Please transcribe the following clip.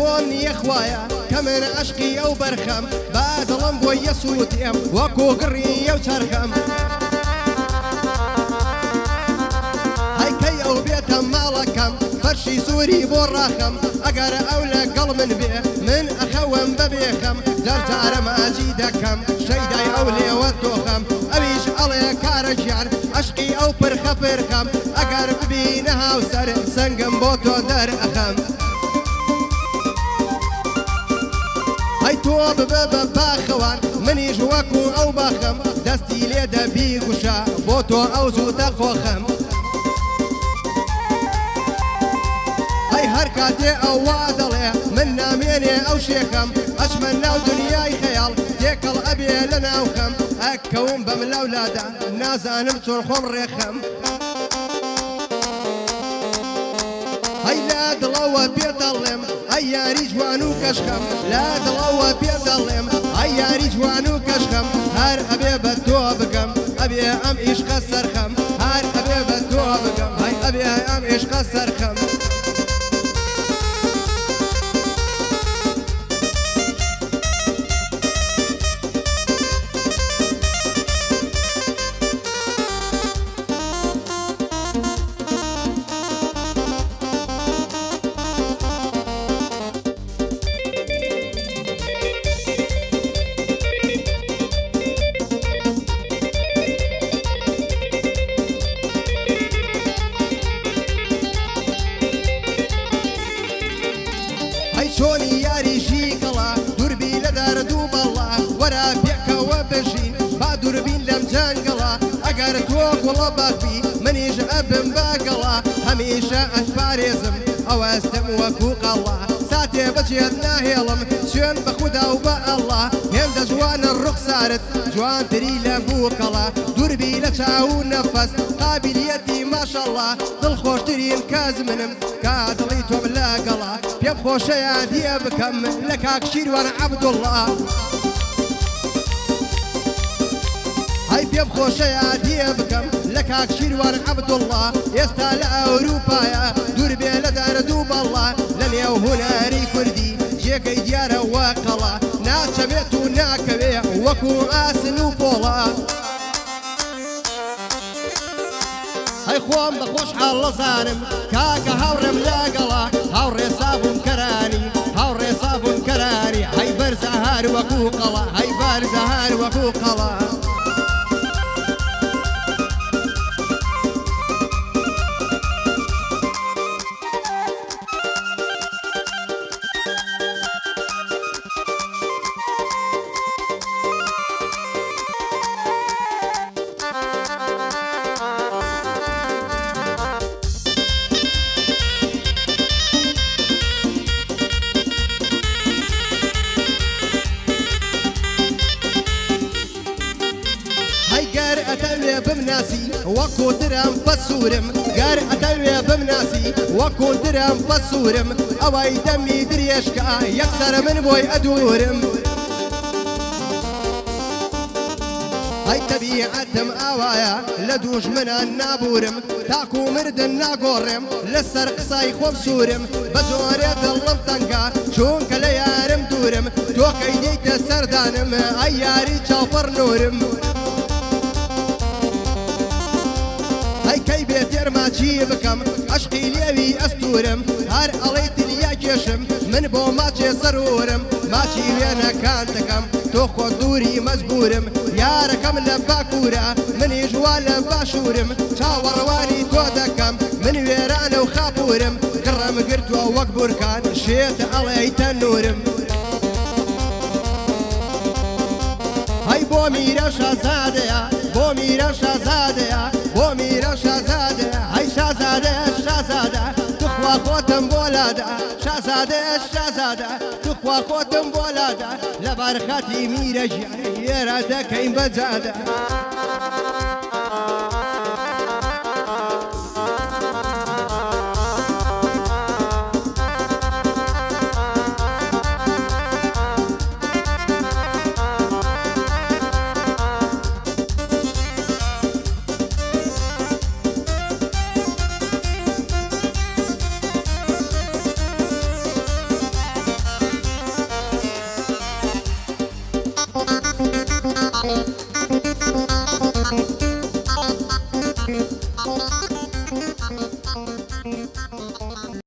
بۆم نییە خوایە کە من عشقی ئەو بەرخەم با دڵم بۆ یەسووتێم وەکو گڕی ئەو چەرخەم هەیکەی ئەو بێتە ماڵەکەم فەرشی سووری بۆ ڕاخەم ئەگەر ئەو لەگەڵ من بێ من ئەخەوم بەبێخەم جارجارە ماجی دەکەم شەیدای ئەو لێوە تۆخەم ئەویش ئەڵێ کارە ژیان عشقی ئەو پرخە پرخەم ئەگەر ببینە هاوسەر سنگم بۆ تۆ دەرئەخەم هەی تۆ ببە بە باخەوان منیش وەکو ئەو باخەم دەستی لێ دەبی گوشە بۆ تۆ ئەو زووتە خۆخەم هەی هەر کاتێ ئەو وا دەڵێ من نامێنێ ئەو شێخەم ئەچمە ناو دنیای خەیاڵ تێکەڵ ئەبێ لە ناوخەم ئەکەوم بەم لەولادا نازانم چۆن خۆم ڕێخەم هەی لا دڵەوە پێ دەڵێم ئەی یاری جوان و کەشخەم لا دڵەوە پێ دەڵێم ئەی یاری جوان و کەشخەم هەر ئەبێ بە تۆ بگەم ئەبێ ئەم عیشقە سەرخەم هەر ئەبێ بە تۆ بگەم هەی ئەبێ ئەم عیشقە سەرخەم چۆنی یاریشی کەڵا دووربی لە دەردوو بەڵا وەرە پێکەوە بژین با دووربین لەم جەنگەڵا ئەگەر تۆ گوڵە بەخبی منیش ئەبم باگەڵا هەمیشە ئەتپارێزم ئەوەستم وەکو قەڵا ساتێ بەجێت ناهێڵم سوێن بە خودا و بە ئەڵڵا هێندە جوانە ڕوخسارت جوانتری لە بووکەڵا دووربی لە چاو و نەفەس قابلیەتی ماشەڵڵا دڵخۆشترین کەس منم کا دڵی تۆم لەگەڵا پێم خۆشە یادیە بکەم لە کاک شیروان عەبدوڵڵا هەی پێم خۆشە یادیە بکەم لە کاک شیروان عەبدوڵڵا ئێستا لە ئەوروپایە دووربێ لە دەردوو بەڵڵا لە نێو هونەری کوردی جێگەی دیارە وەقەڵا ناچەوێت و ناکەوێ وەکو ئاسن و پۆڵا هەی خۆم بە خۆشحاڵ لەزانم کاکە هاوڕێم لەگەڵا هاوڕێ سابوون کەرانی هاوڕێ سابوون کەرانی هەی بەرزە هەر وەکو قەڵا هەی بەرزە هەر وەکو قەڵا گەر ئەتەوێ بمناسی وەکو درەم بە سوورم گەر ئەتەوێ بمناسی وەکو درەم بە سوورم ئەوەی دەمی درێژکە یەکسەر من بۆی ئەدوورم هەی تەبیعەتم ئاوایە لە دوژمنان نابورم تاکو مردن ناگۆڕێم لەسەر قسای خۆم سوورم بە جۆرێ دڵم تەنگە چونکە لە یارم دوورم تۆکەی دەیتە سەردانم ئەی یاری چاوپەڕ نورم هەیکەی بێتێر ماچی بکەم عشقی لێوی ئەستورم هەر ئەڵەی دنیا کێشم من بۆ ماچێ سەرورم ماچی وێنەکان دەکەم تۆ خۆ دووری مەجبورم یارەکەم لە باکوورە منیش وا لە باشوورم چاوەڕوانی تۆ دەکەم من وێرانە و خاپورم گڕەم گرتووە وەک بورکان شێتە ئەڵەی تەنورم هەی بۆ میرە شازادەیە بۆ میرە شازادەیە بۆ میرە شازادەیە هەی شازادە شازادە توخوا خۆتم بۆ لادە شازادە شازادە توخوا خۆتم بۆ لادە لەبەر خەتی میرە ژیان ئێرە دەکەین بەجادە بە